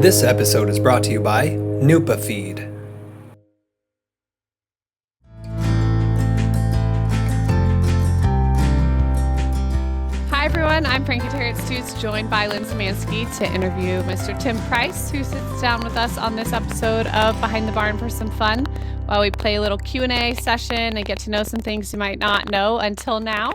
This episode is brought to you by Nupafeed. Hi everyone, I'm Frankie Terrett-Stutes, joined by Lynn Szymanski to interview Mr. Tim Price, who sits down with us on this episode of Behind the Barn for some fun, while we play a little Q&A session and get to know some things you might not know until now.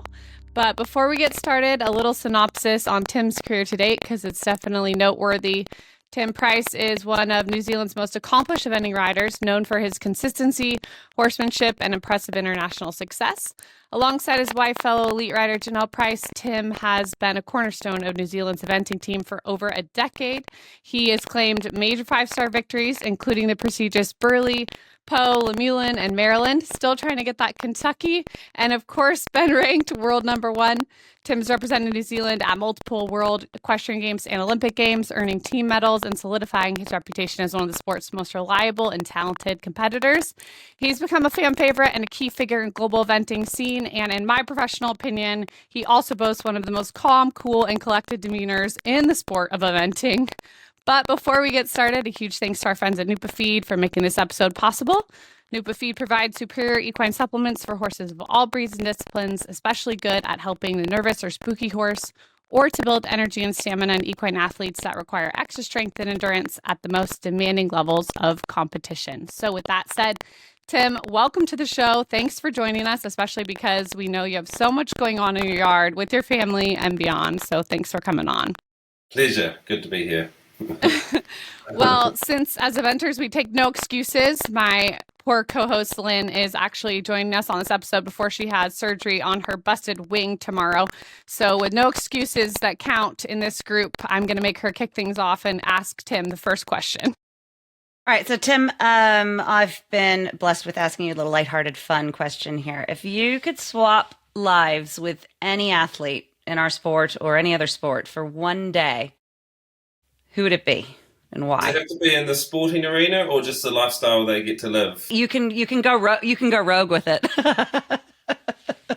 But before we get started, a little synopsis on Tim's career to date, because it's definitely noteworthy. Tim Price is one of New Zealand's most accomplished eventing riders, known for his consistency, horsemanship, and impressive international success. Alongside his wife, fellow elite rider Janelle Price, Tim has been a cornerstone of New Zealand's eventing team for over a decade. He has claimed major five-star victories, including the prestigious Burleigh, Poe, Lemuelin, and Maryland, still trying to get that Kentucky, and of course been ranked world number one. Tim's represented New Zealand at multiple World Equestrian Games and Olympic Games, earning team medals and solidifying his reputation as one of the sport's most reliable and talented competitors. He's become a fan favorite and a key figure in global eventing scene, and in my professional opinion, he also boasts one of the most calm, cool, and collected demeanors in the sport of eventing. But before we get started, a huge thanks to our friends at Nupafeed for making this episode possible. Nupafeed provides superior equine supplements for horses of all breeds and disciplines, especially good at helping the nervous or spooky horse, or to build energy and stamina in equine athletes that require extra strength and endurance at the most demanding levels of competition. So with that said, Tim, welcome to the show. Thanks for joining us, especially because we know you have so much going on in your yard with your family and beyond. So thanks for coming on. Pleasure. Good to be here. Well, since as eventers we take no excuses, my poor co-host Lynn is actually joining us on this episode before she has surgery on her busted wing tomorrow. So with no excuses that count in this group, I'm going to make her kick things off and ask Tim the first question. All right, so Tim, I've been blessed with asking you a little lighthearted, fun question here. If you could swap lives with any athlete in our sport or any other sport for one day, who would it be and why? Does it have to be in the sporting arena or just the lifestyle they get to live? You can go rogue with it.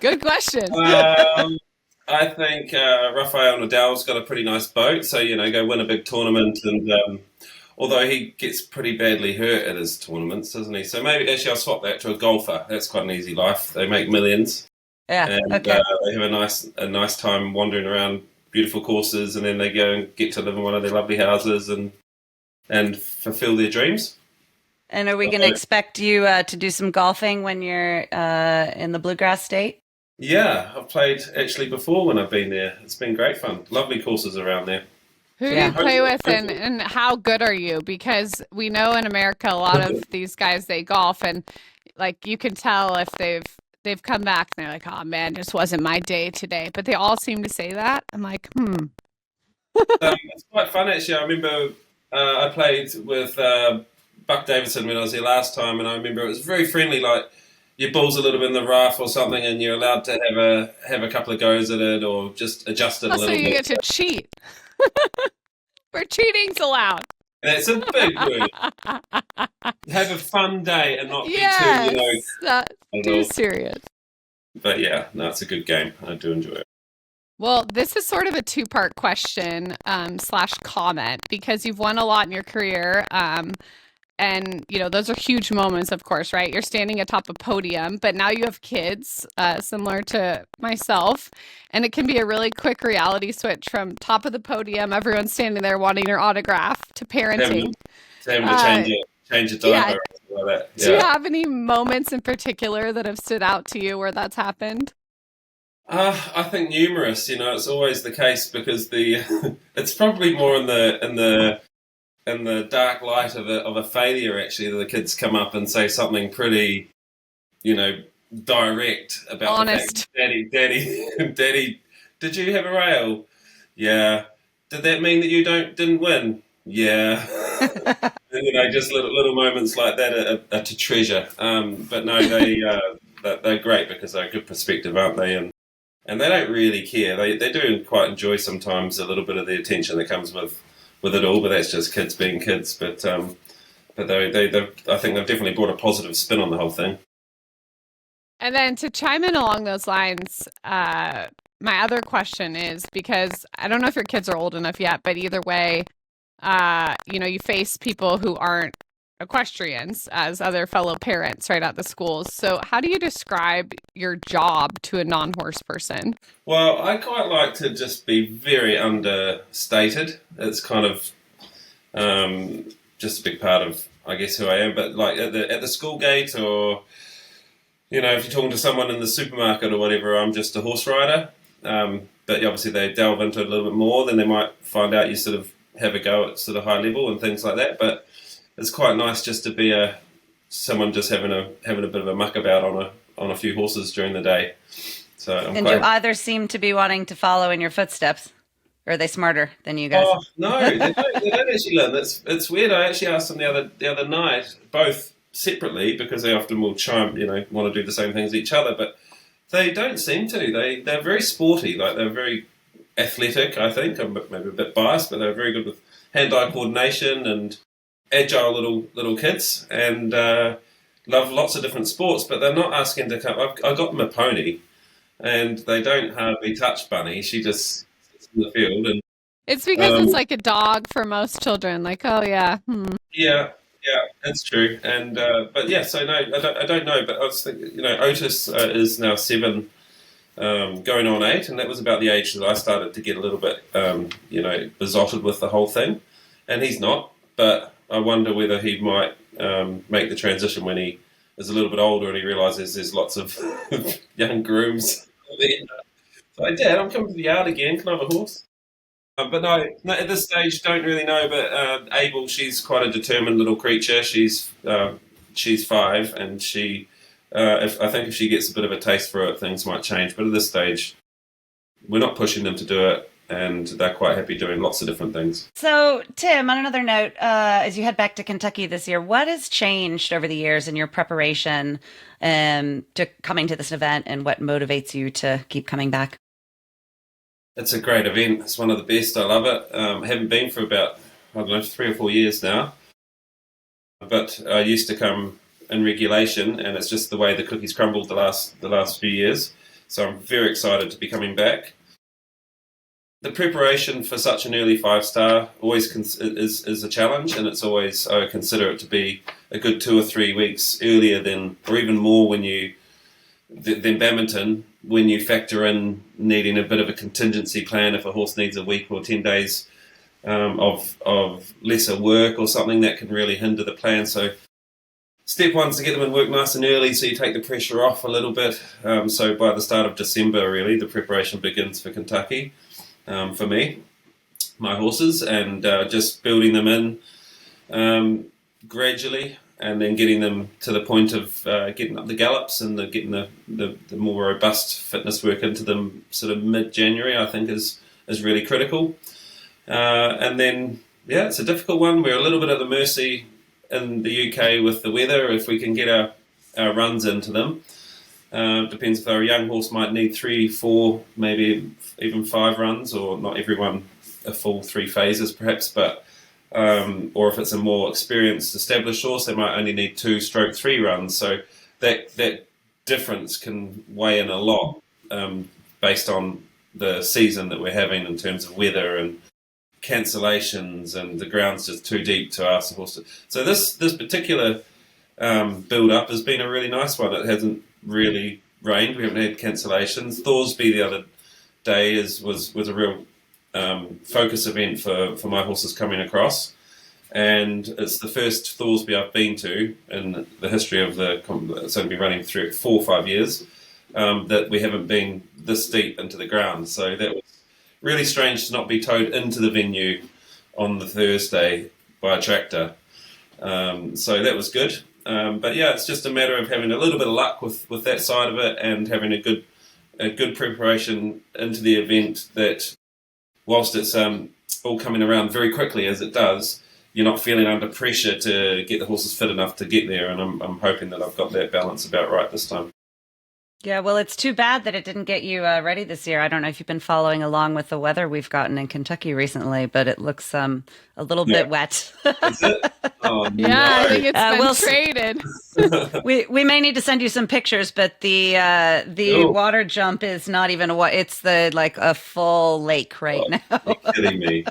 Good question. I think Rafael Nadal's got a pretty nice boat, so go win a big tournament. And although he gets pretty badly hurt at his tournaments, doesn't he? So maybe actually I'll swap that to a golfer. That's quite an easy life. They make millions. Yeah. And Okay. they have a nice time wandering around beautiful courses, and then they go and get to live in one of their lovely houses and fulfill their dreams. And are we going to expect you to do some golfing when you're in the Bluegrass State? Yeah, I've played actually before when I've been there. It's been great fun. Lovely courses around there. Who do you play with and how good are you? Because we know in America a lot of these guys, they golf and like you can tell if they've come back and they're like, oh man, just wasn't my day today. But they all seem to say that. I'm like, It's quite fun actually. I remember I played with Buck Davidson when I was there last time, and I remember it was very friendly. Like your ball's a little bit in the rough or something, and you're allowed to have a couple of goes at it or just adjust it a little bit. So you get to cheat. Where cheating's allowed. That's a big word. Have a fun day and not be too serious. But yeah, no, it's a good game. I do enjoy it. Well, this is sort of a two-part question / comment because you've won a lot in your career. And, those are huge moments, of course, right? You're standing atop a podium, but now you have kids, similar to myself. And it can be a really quick reality switch from top of the podium, everyone's standing there wanting your autograph, to parenting. Having to change it diaper or something like that. Yeah. Do you have any moments in particular that have stood out to you where that's happened? I think numerous. It's always the case because it's probably more in the dark light of a failure. Actually, the kids come up and say something pretty, direct about honest. The fact, Daddy, did you have a rail? Yeah. Did that mean that you didn't win? Yeah. And, just little moments like that are to treasure. But no, they're great because they're a good perspective, aren't they? And they don't really care. They do quite enjoy sometimes a little bit of the attention that comes with it all. But that's just kids being kids. But I think they've definitely brought a positive spin on the whole thing. And then to chime in along those lines, my other question is, because I don't know if your kids are old enough yet, but either way, you face people who aren't equestrians as other fellow parents right at the schools. So how do you describe your job to a non-horse person? Well, I quite like to just be very understated. It's kind of just a big part of, I guess, who I am. But like at the school gate, or if you're talking to someone in the supermarket or whatever, I'm just a horse rider. But obviously they delve into it a little bit more, then they might find out you sort of have a go at sort of high level and things like that. But it's quite nice just to be someone just having a bit of a muck about on a few horses during the day. So And do either seem to be wanting to follow in your footsteps? Or are they smarter than you guys? Oh no, they don't actually learn. It's weird. I actually asked them the other night, both separately, because they often will want to do the same things as each other, but they don't seem to. They're very sporty. Like, they're very athletic. I think I'm maybe a bit biased, but they're very good with hand-eye coordination and agile little kids, and love lots of different sports. But they're not asking to come. I got them a pony, and they don't hardly touch Bunny. She just in the field, and it's because it's like a dog for most children. Like, oh yeah, yeah, that's true. And but yeah, so no, I don't know. But I was thinking, Otis is now 7, going on 8, and that was about the age that I started to get a little bit, besotted with the whole thing. And he's not, but I wonder whether he might make the transition when he is a little bit older and he realises there's lots of young grooms there. So, Dad, I'm coming to the yard again. Can I have a horse? But no, at this stage, don't really know. But Abel, she's quite a determined little creature. She's 5, and she, I think if she gets a bit of a taste for it, things might change. But at this stage, we're not pushing them to do it, and they're quite happy doing lots of different things. So, Tim, on another note, as you head back to Kentucky this year, what has changed over the years in your preparation to coming to this event, and what motivates you to keep coming back? It's a great event. It's one of the best. I love it. Haven't been for about, 3 or 4 years now. But I used to come in regulation, and it's just the way the cookies crumbled the last few years. So I'm very excited to be coming back. The preparation for such an early 5-star always is a challenge, and it's always, I consider it to be a good 2 or 3 weeks earlier than, or even more than badminton, when you factor in needing a bit of a contingency plan if a horse needs a week or 10 days of lesser work or something that can really hinder the plan. So step 1 is to get them in work nice and early, so you take the pressure off a little bit. So by the start of December, really, the preparation begins for Kentucky, for me, my horses, and just building them in gradually, and then getting them to the point of getting up the gallops and getting the more robust fitness work into them sort of mid-January, I think is really critical. And then, it's a difficult one. We're a little bit at the mercy in the UK with the weather, if we can get our runs into them. Depends if they're a young horse, might need 3, 4, maybe even 5 runs, or not everyone a full 3 phases perhaps, but or if it's a more experienced, established horse, they might only need 2/3 runs. So that difference can weigh in a lot based on the season that we're having in terms of weather and cancellations, and the ground's just too deep to ask the horse to. So this particular build-up has been a really nice one. It hasn't really rained. We haven't had cancellations. Thorsby the other day was a real focus event for my horses coming across, and it's the first Thorsby I've been to in the history of it's only been running through 4 or 5 years, that we haven't been this deep into the ground. So that was really strange to not be towed into the venue on the Thursday by a tractor. So that was good. But yeah, it's just a matter of having a little bit of luck with that side of it, and having a good preparation into the event, that whilst it's all coming around very quickly as it does, you're not feeling under pressure to get the horses fit enough to get there. And I'm hoping that I've got that balance about right this time. Yeah, well, it's too bad that it didn't get you ready this year. I don't know if you've been following along with the weather we've gotten in Kentucky recently, but it looks a little bit wet. Is it? Oh, Yeah, no. I think it's been traded. We may need to send you some pictures, but the water jump is not even it's a full lake right now. You're kidding me.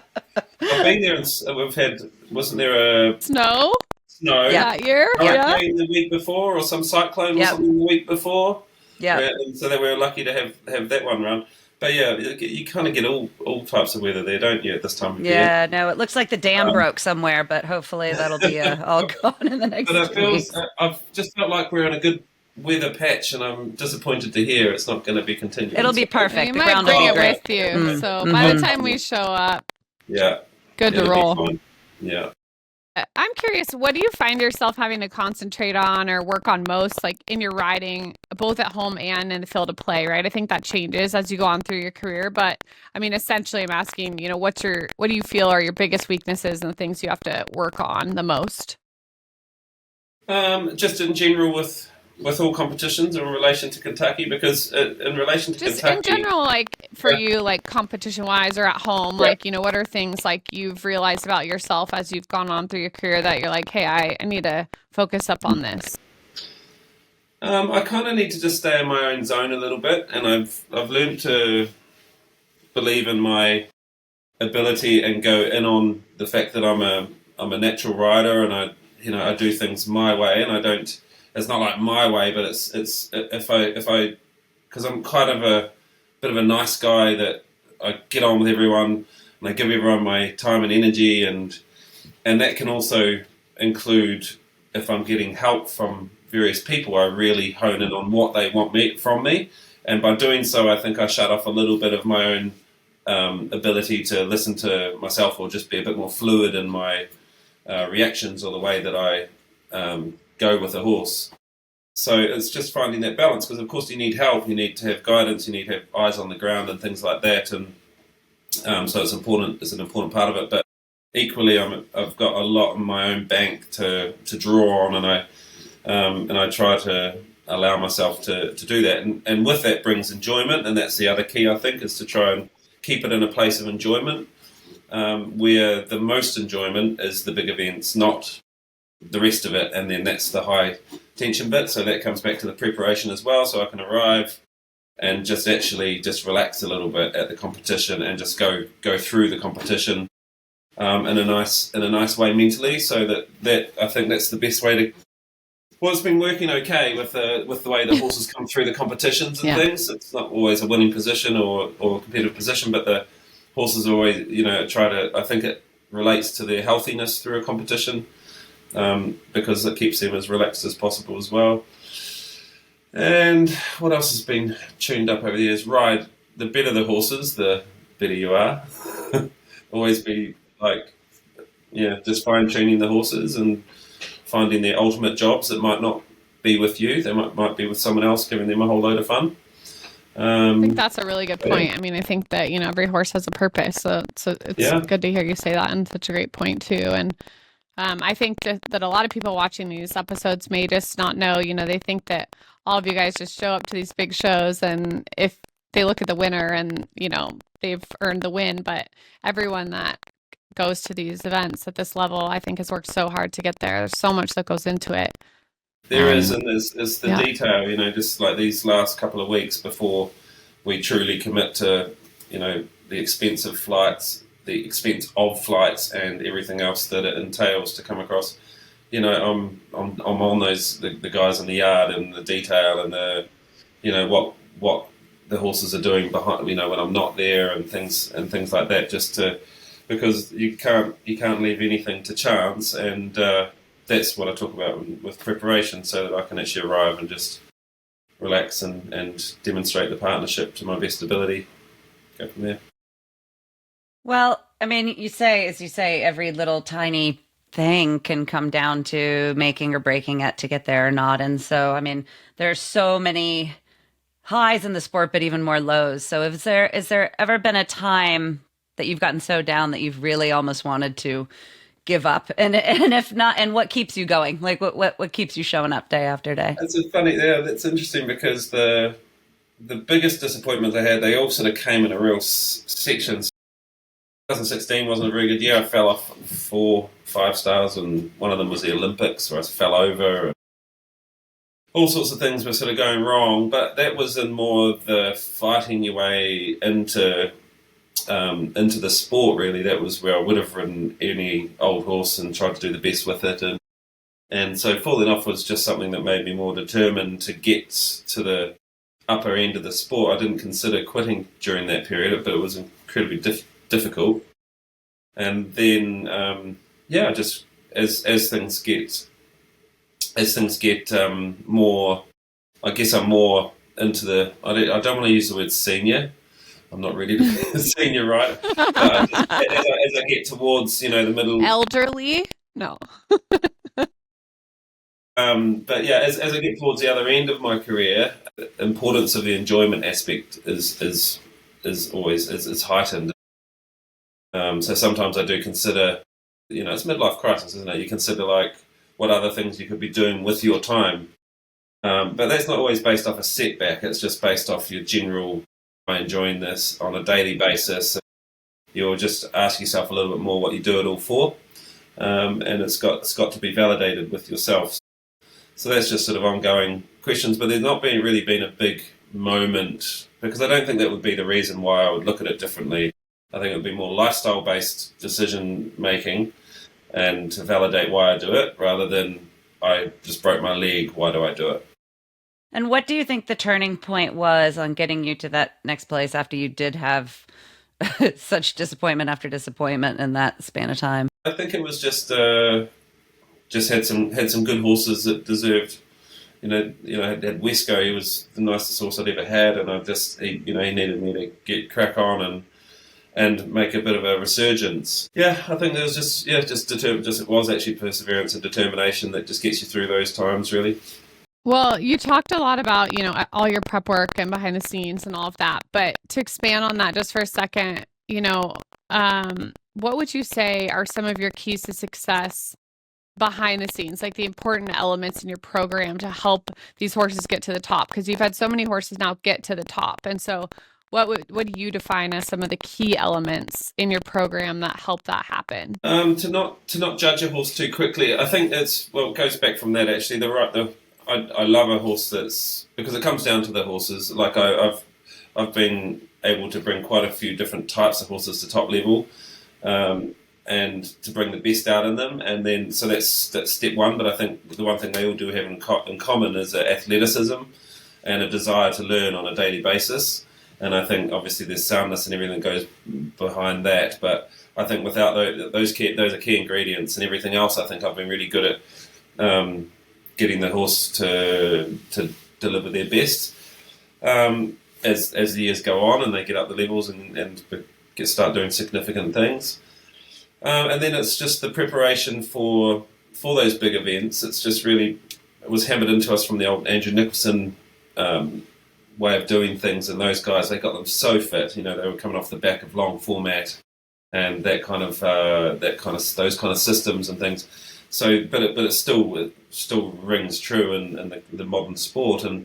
I've been there, and we've had. Wasn't there a Snow snow that year? Yeah. hurricane the week before, or some cyclone or Yep. something the week before? Yeah. And so that we were lucky to have that one run. But yeah, you kind of get all types of weather there, don't you, at this time of year? Yeah, no, it looks like the dam broke somewhere, but hopefully that'll be all gone in the next But it 2 feels, weeks. I've just felt like we're in a good weather patch, and I'm disappointed to hear it's not going to be continuing. It'll be You perfect. The might ground will bring be it great. with you. Mm. So by the time we show up, Yeah, good to it'll be roll. fine. Yeah. I'm curious, what do you find yourself having to concentrate on or work on most, like in your riding, both at home and in the field of play, right? I think that changes as you go on through your career. But I mean, essentially, I'm asking, what do you feel are your biggest weaknesses and the things you have to work on the most? Just in general with all competitions in relation to Kentucky, because in relation to Just Kentucky, in general, like for Yeah. you, like competition wise or at home, Yeah. like, what are things like you've realized about yourself as you've gone on through your career that you're like, hey, I need to focus up on this? I kind of need to just stay in my own zone a little bit, and I've learned to believe in my ability and go in on the fact that I'm a natural rider, and I do things my way, and I don't. It's not like my way, but it's if I because I'm kind of a bit of a nice guy that I get on with everyone and I give everyone my time and energy, and that can also include if I'm getting help from various people, I really hone in on what they want from me, and by doing so, I think I shut off a little bit of my own ability to listen to myself or just be a bit more fluid in my reactions or the way that I go with a horse. So it's just finding that balance, because of course you need help, you need to have guidance, you need to have eyes on the ground and things like that, and so it's important. It's an important part of it. But equally, I've got a lot in my own bank to draw on, and I try to allow myself to do that, and with that brings enjoyment, and that's the other key, I think, is to try and keep it in a place of enjoyment, where the most enjoyment is the big events, not the rest of it, and then that's the high tension bit. So that comes back to the preparation as well, so I can arrive and just relax a little bit at the competition and just go through the competition in a nice way mentally. So that I think that's the best way to. Well, it's been working okay with the way the horses come through the competitions and things. It's not always a winning position or competitive position, but the horses always, try to. I think it relates to their healthiness through a competition, because it keeps them as relaxed as possible as well. And what else has been tuned up over the years? Ride. The better the horses, the better you are. Always be just fine tuning the horses and finding their ultimate jobs that might not be with you. They might be with someone else, giving them a whole load of fun. I think that's a really good point. I mean, I think that, every horse has a purpose. So it's good to hear you say that, and such a great point too. And I think that a lot of people watching these episodes may just not know, they think that all of you guys just show up to these big shows, and if they look at the winner and, they've earned the win, but everyone that goes to these events at this level, I think, has worked so hard to get there. There's so much that goes into it. There is, and there's the detail, just like these last couple of weeks before we truly commit to, the expense of flights, and everything else that it entails to come across. I'm on those the guys in the yard and the detail and the, what the horses are doing behind, when I'm not there, and things like that, because you can't leave anything to chance, and that's what I talk about with preparation, so that I can actually arrive and just relax and demonstrate the partnership to my best ability. Go from there. Well, I mean, as you say, every little tiny thing can come down to making or breaking it to get there or not. And so, I mean, there's so many highs in the sport, but even more lows. So is there ever been a time that you've gotten so down that you've really almost wanted to give up? And if not, and what keeps you going? Like what keeps you showing up day after day? That's that's interesting, because the biggest disappointments I had, they all sort of came in a real section. 2016 wasn't a very good year. I fell off 4-5 stars, and one of them was the Olympics, where I fell over. All sorts of things were sort of going wrong, but that was in more of the fighting your way into into the sport, really. That was where I would have ridden any old horse and tried to do the best with it. And so falling off was just something that made me more determined to get to the upper end of the sport. I didn't consider quitting during that period, but it was incredibly difficult. And then, just as things get more, I guess I'm more into the. I don't want to use the word senior. I'm not ready to be a senior, right? But as I get towards, the middle, Elderly? No. but yeah, as I get towards the other end of my career, the importance of the enjoyment aspect is always heightened. So sometimes I do consider, it's midlife crisis, isn't it? You consider like what other things you could be doing with your time, but that's not always based off a setback. It's just based off your general. Am I enjoying this on a daily basis? You'll just ask yourself a little bit more what you do it all for, and it's got to be validated with yourself. So that's just sort of ongoing questions, but there's not really been a big moment, because I don't think that would be the reason why I would look at it differently. I think it would be more lifestyle-based decision-making and to validate why I do it, rather than I just broke my leg, why do I do it? And what do you think the turning point was on getting you to that next place after you did have such disappointment after disappointment in that span of time? I think it was just had some good horses that deserved. Had Wesco. He was the nicest horse I'd ever had, and he needed me to get crack on and make a bit of a resurgence. Yeah, I think it was it was actually perseverance and determination that just gets you through those times, really. Well, you talked a lot about, all your prep work and behind the scenes and all of that, but to expand on that just for a second, what would you say are some of your keys to success behind the scenes, like the important elements in your program to help these horses get to the top? Because you've had so many horses now get to the top. And so what do you define as some of the key elements in your program that help that happen? To not judge a horse too quickly. I think it goes back from that actually. I love a horse because it comes down to the horses. Like I've been able to bring quite a few different types of horses to top level, and to bring the best out in them. And then so that's step one. But I think the one thing they all do have in common is athleticism and a desire to learn on a daily basis. And I think obviously there's soundness and everything that goes behind that. But I think without those are key ingredients, and everything else, I think I've been really good at getting the horse to deliver their best as the years go on and they get up the levels and start doing significant things. And then it's just the preparation for those big events. It's just really, it was hammered into us from the old Andrew Nicholson way of doing things, and those guys, they got them so fit. They were coming off the back of long format and those kind of systems and things. So, but it still rings true in the modern sport, and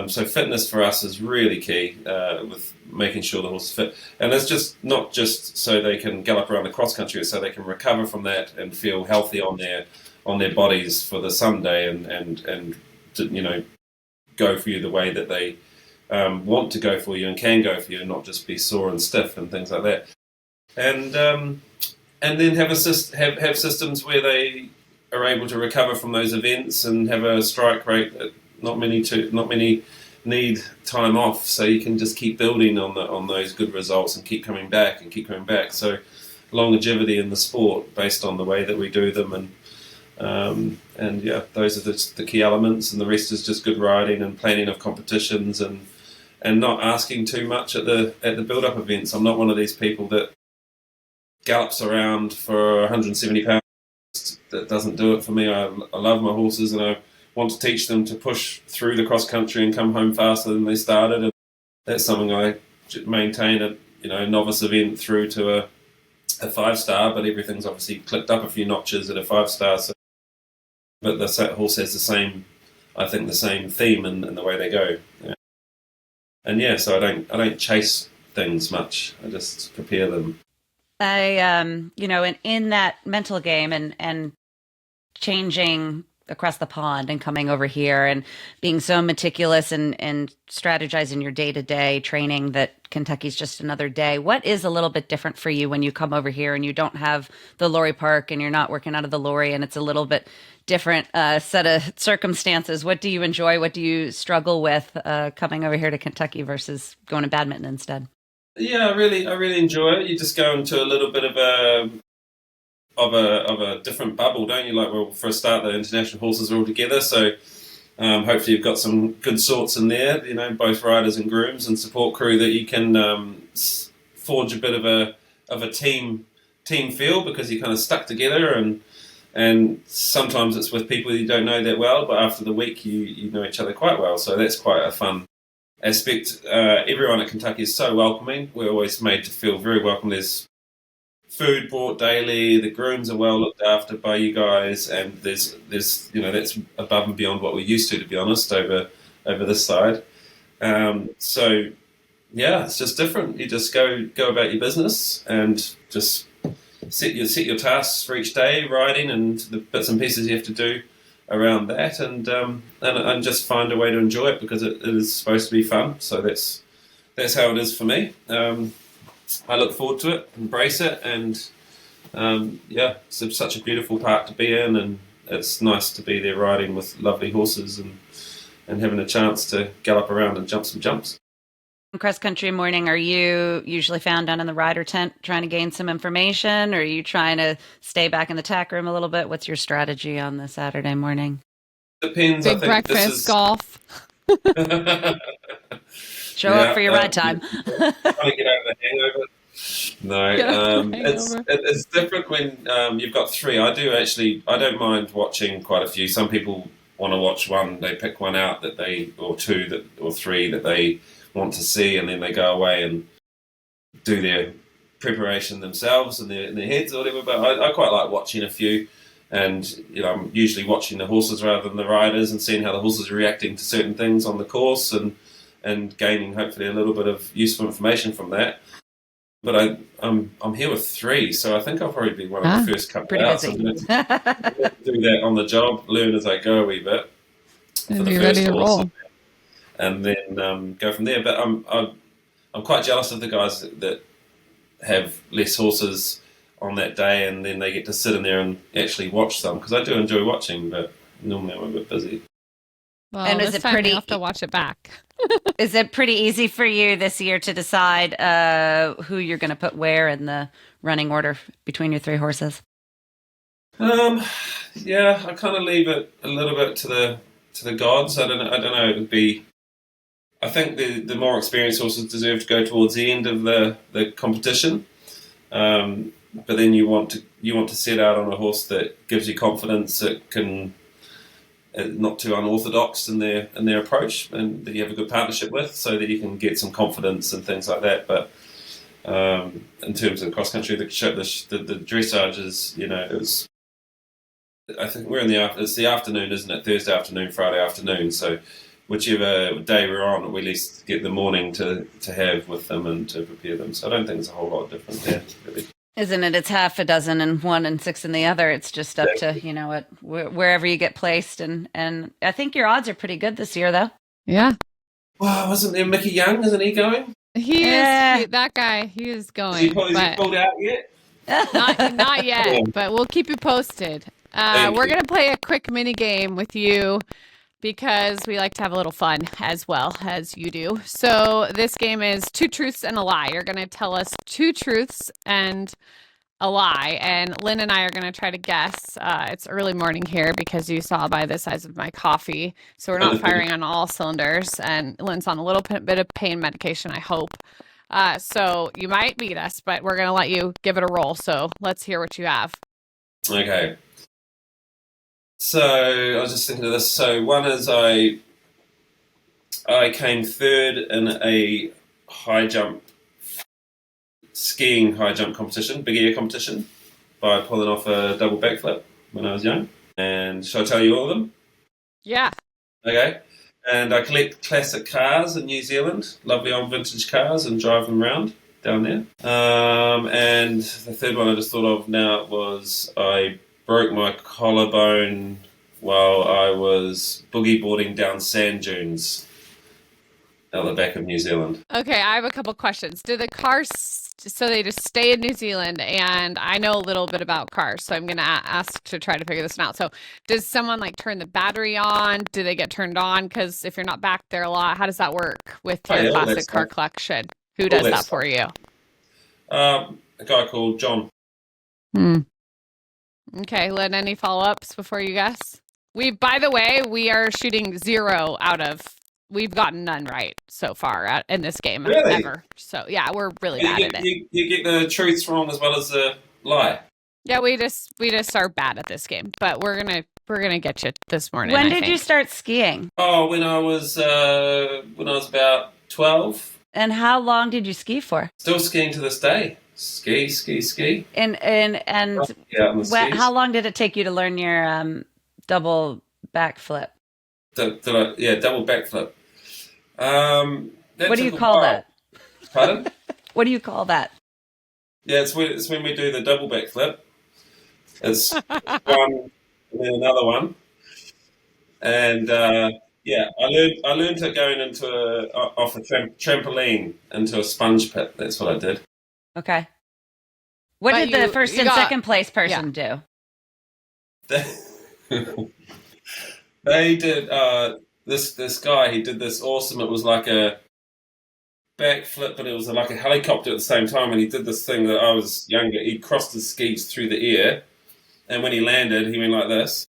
so fitness for us is really key with making sure the horse is fit. And it's just not just so they can gallop around the cross country, it's so they can recover from that and feel healthy on their bodies for the Sunday and go for you the way that they want to go for you and can go for you, and not just be sore and stiff and things like that. And then have systems where they are able to recover from those events and have a strike rate that not many need time off, so you can just keep building on those good results and keep coming back. So longevity in the sport based on the way that we do them, and those are the key elements, and the rest is just good riding and planning of competitions and not asking too much at the build-up events. I'm not one of these people that gallops around for 170 pounds. That doesn't do it for me. I love my horses, and I want to teach them to push through the cross country and come home faster than they started. And that's something I maintain at a novice event through to a 5-star. But everything's obviously clicked up a few notches at a 5-star. So, but the horse has the same theme in the way they go. And so I don't chase things much. I just prepare them. In that mental game and changing across the pond and coming over here and being so meticulous and strategizing your day-to-day training that Kentucky's just another day. What is a little bit different for you when you come over here and you don't have the lorry park and you're not working out of the lorry and it's a little bit different set of circumstances? What do you enjoy? What do you struggle with coming over here to Kentucky versus going to badminton instead? Yeah, I really enjoy it. You just go into a little bit of a different bubble, don't you? Like, well, for a start, the international horses are all together, so hopefully you've got some good sorts in there. You know, both riders and grooms and support crew that you can forge a bit of a team feel, because you're kind of stuck together, and sometimes it's with people you don't know that well, but after the week you know each other quite well, so that's quite a fun aspect. Everyone at Kentucky is so welcoming. We're always made to feel very welcome. There's food brought daily. The grooms are well looked after by you guys, and there's you know, that's above and beyond what we're used to be honest, over this side. So yeah, it's just different. You just go about your business and just set your tasks for each day, riding, and the bits and pieces you have to do around that, and just find a way to enjoy it, because it is supposed to be fun. So that's how it is for me. I look forward to it, embrace it, and yeah, it's such a beautiful park to be in, and it's nice to be there riding with lovely horses and having a chance to gallop around and jump some jumps. Cross country morning, are you usually found down in the rider tent trying to gain some information, or are you trying to stay back in the tack room a little bit? What's your strategy on the Saturday morning? Depends. Big I think breakfast, golf. Show up for your ride time. Trying to get over the hangover. No, it's different when you've got three. I don't mind watching quite a few. Some people want to watch one, they pick one out or two or three that they want to see, and then they go away and do their preparation themselves in their heads or whatever. But I quite like watching a few, and you know, I'm usually watching the horses rather than the riders, and seeing how the horses are reacting to certain things on the course, and gaining hopefully a little bit of useful information from that. But I'm here with three, so I think I'll probably be one of the first couple out. So I'm going to do that on the job, learn as I go a wee bit for And the be first ready to horse, roll. and then go from there. But I'm quite jealous of the guys that have less horses on that day, and then they get to sit in there and actually watch some, because I do enjoy watching, but normally I'm a bit busy. Well, And is this it time pretty- you have to watch it back. Is it pretty easy for you this year to decide who you're going to put where in the running order between your three horses? Yeah, I kind of leave it a little bit to the gods. I don't know. It would be. I think the more experienced horses deserve to go towards the end of the competition. But then you want to set out on a horse that gives you confidence, that can not too unorthodox in their approach, and that you have a good partnership with, so that you can get some confidence and things like that. But in terms of cross country, the dressage is, you know, I think it's the afternoon, isn't it? Thursday afternoon, Friday afternoon. So whichever day we're on, we at least get the morning to have with them and to prepare them. So I don't think there's a whole lot different there, really. Isn't it? It's half a dozen in one and six in the other. It's just up to, you know, wherever you get placed. And I think your odds are pretty good this year, though. Yeah. Wow, wasn't there Mickey Young? Isn't he going? He is. That guy, he is going. Is he pulled out yet? Not yet, Yeah. but we'll keep you posted. Thank We're you. going to play a quick mini game with you, because we like to have a little fun as well as you do. So this game is 2 truths and a lie. You're going to tell us 2 truths and a lie, and Lynn and I are going to try to guess. It's early morning here, because you saw by the size of my coffee, so we're not firing on all cylinders, and Lynn's on a little bit of pain medication, I hope. So you might beat us, but we're going to let you give it a roll. So let's hear what you have. Okay. So I was just thinking of this. So one is I came third in a skiing high jump competition, big air competition, by pulling off a double backflip when I was young. And shall I tell you all of them? Yeah. Okay. And I collect classic cars in New Zealand, lovely old vintage cars, and drive them around down there. And the third one I just thought of now was I broke my collarbone while I was boogie boarding down sand dunes out the back of New Zealand. Okay, I have a couple questions. Do the cars, so they just stay in New Zealand, and I know a little bit about cars, so I'm going to ask to try to figure this one out. So, does someone like turn the battery on? Do they get turned on? Because if you're not back there a lot, how does that work with Oh, your yeah, all that classic car stuff. collection? Who All does that that stuff. for you? A guy called John. Hmm. Okay, Lynn, any follow-ups before you guess? By the way, we are shooting 0 out of, we've gotten none right so far in this game Really? ever. So yeah, we're really You bad get, at it. you get the truth wrong as well as the lie. Yeah, we just are bad at this game, but we're gonna get you this morning. When I did you think. start skiing? Oh, when I was about 12. And how long did you ski for? Still skiing to this day. Ski. And Yeah, on the skis. how long did it take you to learn your double backflip? Double backflip. What do you call that? Pardon? What do you call that? Yeah, it's when we do the double backflip. It's one and then another one, and I learned it going into off a trampoline into a sponge pit. That's what I did. Okay. What But did the first you and got- second place person do? They did this guy. He did this awesome. It was like a backflip, but it was like a helicopter at the same time. And he did this thing that I was younger. He crossed his skis through the air, and when he landed, he went like this,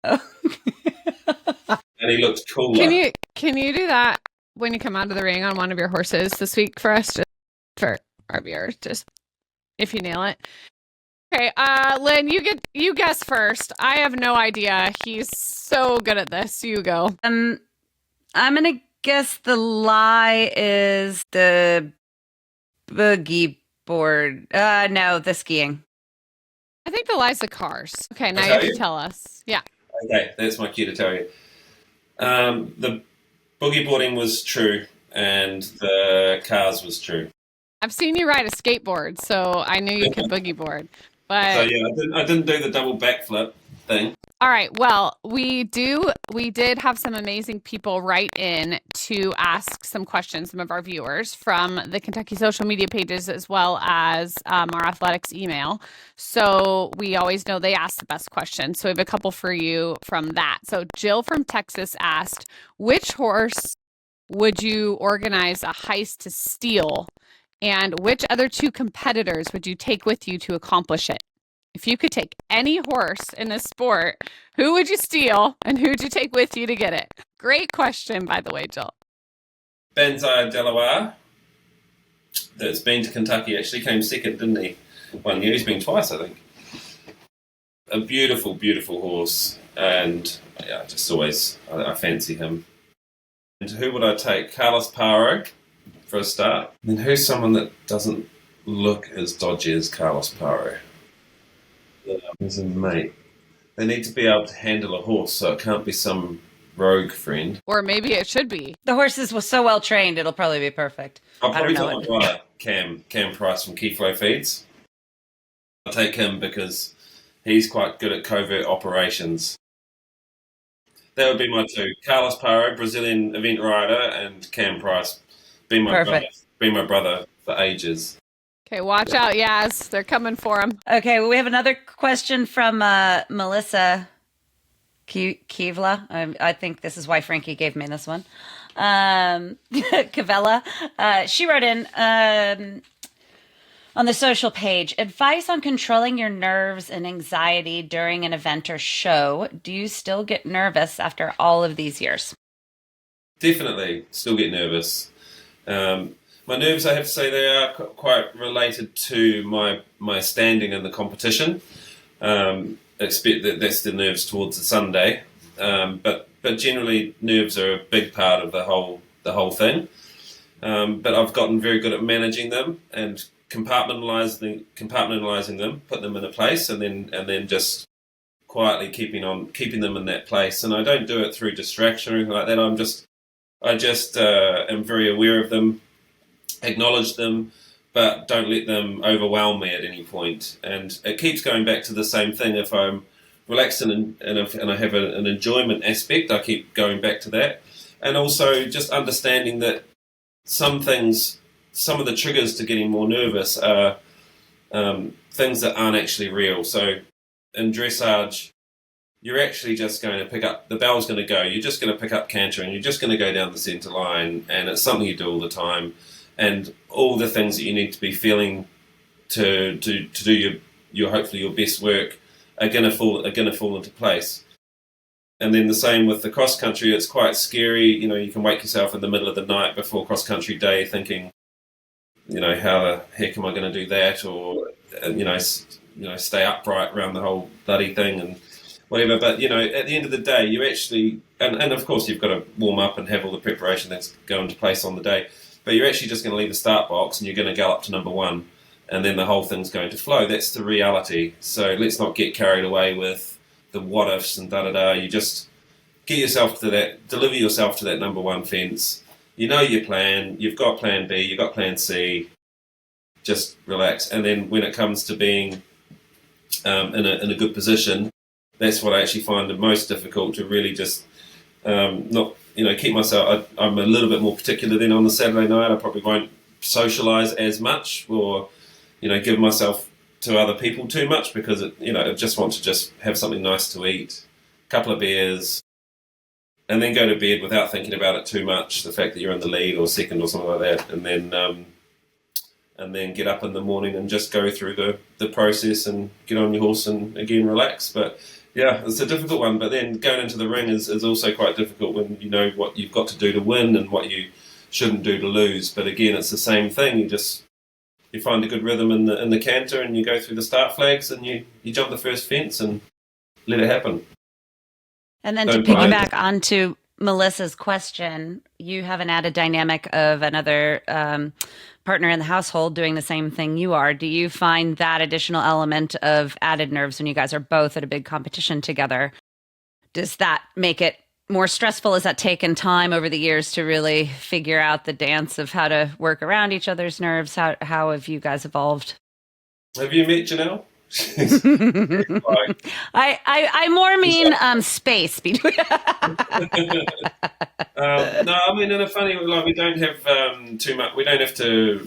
Oh. and he looked cooler. Can you do that when you come out of the ring on one of your horses this week for us, just for our viewers, just if you nail it? Okay, Lynn, you guess first. I have no idea. He's so good at this. You go. I'm gonna guess the lie is the boogie board. No, the skiing. I think the lie's the cars. Okay, now I you have tell to you? tell us. Yeah. Okay, that's my cue to tell you. The boogie boarding was true, and the cars was true. I've seen you ride a skateboard, so I knew you could boogie board. So But yeah, I didn't do the double backflip thing. all right, well, we did have some amazing people write in to ask some questions, some of our viewers from the Kentucky social media pages as well as our athletics email. So we always know they ask the best questions. So we have a couple for you from that. So Jill from Texas asked, which horse would you organize a heist to steal? And which other 2 competitors would you take with you to accomplish it? If you could take any horse in this sport, who would you steal and who would you take with you to get it? Great question, by the way, Jill. Banzai Delaware, that's been to Kentucky, actually came second, didn't he? 1 year. He's been twice, I think. A beautiful, beautiful horse, and yeah, just always I fancy him. And who would I take? Carlos Paro for a start. And who's someone that doesn't look as dodgy as Carlos Paro? He's a mate. They need to be able to handle a horse, so it can't be some rogue friend. Or maybe it should be. The horses was so well trained, it'll probably be perfect. I'll I don't probably know take my brother, Cam Price from Keyflow Feeds. I'll take him because he's quite good at covert operations. That would be my 2. Carlos Paro, Brazilian event rider, and Cam Price. Be my brother for ages. Okay, watch out, Yaz. They're coming for him. Okay, well, we have another question from Melissa Kivla. I think this is why Frankie gave me this one. Cavella. She wrote in on the social page, advice on controlling your nerves and anxiety during an event or show. Do you still get nervous after all of these years? Definitely, still get nervous. My nerves, I have to say, they are quite related to my standing in the competition. Expect that's the nerves towards the Sunday, but generally nerves are a big part of the whole thing. But I've gotten very good at managing them and compartmentalizing them, put them in a place, and then just quietly keeping them in that place. And I don't do it through distraction or anything like that. I just am very aware of them, acknowledge them, but don't let them overwhelm me at any point. And it keeps going back to the same thing. If I'm relaxed and I have an enjoyment aspect. I keep going back to that. And also just understanding that some of the triggers to getting more nervous are things that aren't actually real. So in dressage, you're actually just going to pick up, the bell's going to go, you're just going to pick up canter and you're just going to go down the centre line, and it's something you do all the time. And all the things that you need to be feeling to do your hopefully your best work are going to fall into place. And then the same with the cross country. It's quite scary. You can wake yourself in the middle of the night before cross country day thinking, how the heck am I going to do that? Or stay upright around the whole bloody thing and whatever. But at the end of the day, you actually and of course you've got to warm up and have all the preparation that's go into place on the day. But you're actually just going to leave the start box and you're going to go up to number one, and then the whole thing's going to flow. That's the reality. So let's not get carried away with the what ifs and da-da-da. You just get yourself to that, deliver yourself to that number one fence. Your plan, you've got plan B, you've got plan C. Just relax. And then when it comes to being in a good position, that's what I actually find the most difficult, to really just not, keep myself. I'm a little bit more particular than on the Saturday night. I probably won't socialise as much or, give myself to other people too much, because I just want to just have something nice to eat, a couple of beers, and then go to bed without thinking about it too much, the fact that you're in the lead or second or something like that, and then get up in the morning and just go through the process and get on your horse and again relax. But yeah, it's a difficult one. But then going into the ring is also quite difficult when you know what you've got to do to win and what you shouldn't do to lose. But again, it's the same thing. You find a good rhythm in the canter and you go through the start flags and you jump the first fence and let it happen. And then to piggyback onto Melissa's question, you have an added dynamic of another partner in the household doing the same thing you are. Do you find that additional element of added nerves when you guys are both at a big competition together? Does that make it more stressful? Has that taken time over the years to really figure out the dance of how to work around each other's nerves? How have you guys evolved? Have you met Janelle? I more mean space between. No, I mean in a funny way, we don't have too much. We don't have to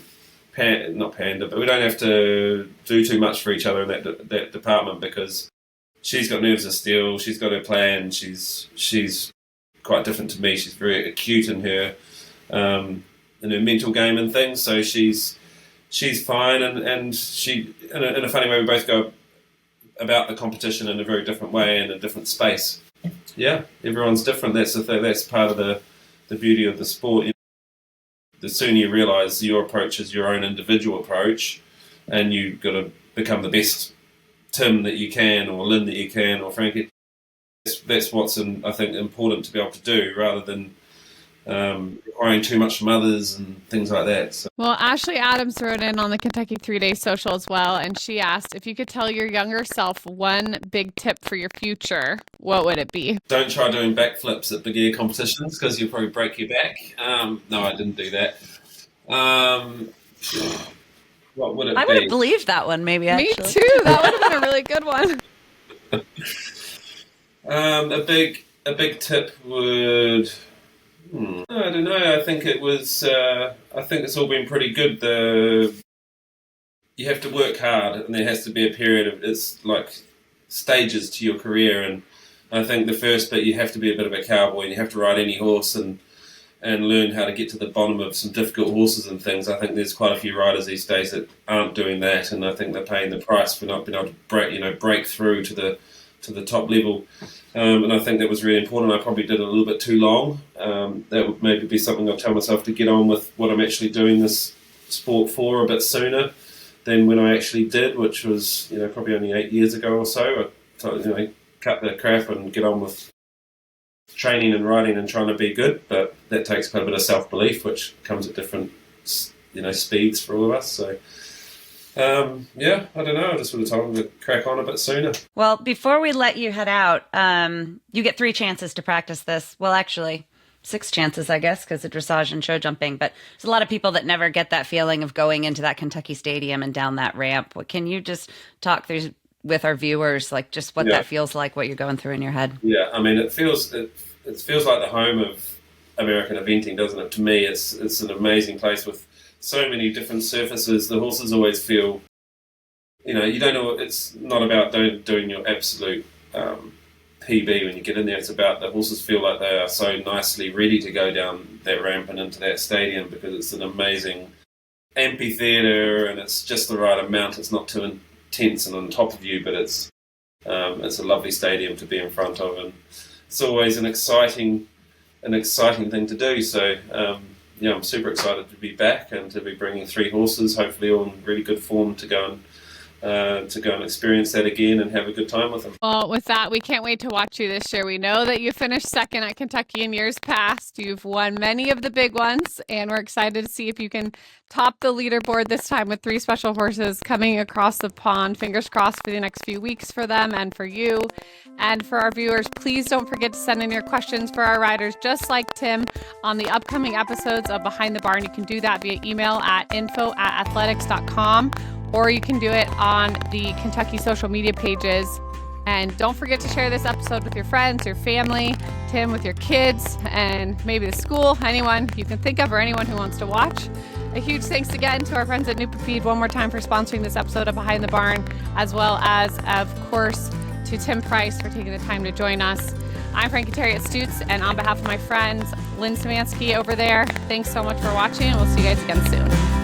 not pander, but we don't have to do too much for each other in that department, because she's got nerves of steel. She's got her plan. She's quite different to me. She's very acute in her mental game and things. So she's fine, and she in a funny way we both go about the competition in a very different way in a different space. Yeah, everyone's different. That's the thing. That's part of the beauty of the sport. The sooner you realise your approach is your own individual approach, and you've got to become the best Tim that you can, or Lynn that you can, or Frankie. That's what's I think important to be able to do, rather than requiring too much from others and things like that. So. Well, Ashley Adams wrote in on the Kentucky 3-Day Social as well, and she asked if you could tell your younger self one big tip for your future, what would it be? Don't try doing backflips at big air competitions, because you'll probably break your back. No, I didn't do that. What would it be? I would have believed that one, maybe, actually. Me too. That would have been a really good one. A big tip would... I don't know. I think it was. I think it's all been pretty good. You have to work hard, and there has to be a period of. It's like stages to your career, and I think the first bit you have to be a bit of a cowboy, and you have to ride any horse and learn how to get to the bottom of some difficult horses and things. I think there's quite a few riders these days that aren't doing that, and I think they're paying the price for not being able to break through to the top level. And I think that was really important. I probably did it a little bit too long. That would maybe be something I'll tell myself to get on with what I'm actually doing this sport for a bit sooner than when I actually did, which was probably only 8 years ago or so. I thought, cut the crap and get on with training and riding and trying to be good. But that takes quite a bit of self-belief, which comes at different speeds for all of us. So. I don't know. I just would have told him to crack on a bit sooner. Well, before we let you head out, you get 3 chances to practice this. Well, actually, 6 chances, I guess, because of dressage and show jumping. But there's a lot of people that never get that feeling of going into that Kentucky stadium and down that ramp. Can you just talk through with our viewers, like just what that feels like, what you're going through in your head. Yeah, I mean, it feels like the home of American eventing, doesn't it? To me, it's an amazing place with so many different surfaces. The horses always feel, you don't know. It's not about doing your absolute PB when you get in there. It's about the horses feel like they are so nicely ready to go down that ramp and into that stadium, because it's an amazing amphitheater and it's just the right amount. It's not too intense and on top of you, but it's a lovely stadium to be in front of, and it's always an exciting thing to do. So I'm super excited to be back and to be bringing 3 horses, hopefully all in really good form, to go and experience that again and have a good time with them. Well, with that, we can't wait to watch you this year. We know that you finished second at Kentucky in years past. You've won many of the big ones, and we're excited to see if you can top the leaderboard this time with 3 special horses coming across the pond. Fingers crossed for the next few weeks for them and for you. And for our viewers, please don't forget to send in your questions for our riders, just like Tim, on the upcoming episodes of Behind the Barn. You can do that via email at info@athletics.com. or you can do it on the Kentucky social media pages. And don't forget to share this episode with your friends, your family, Tim with your kids, and maybe the school, anyone you can think of or anyone who wants to watch. A huge thanks again to our friends at Nupafeed one more time for sponsoring this episode of Behind the Barn, as well as, of course, to Tim Price for taking the time to join us. I'm Frankie Terry at Stutes, and on behalf of my friends, Lynn Szymanski over there, thanks so much for watching, and we'll see you guys again soon.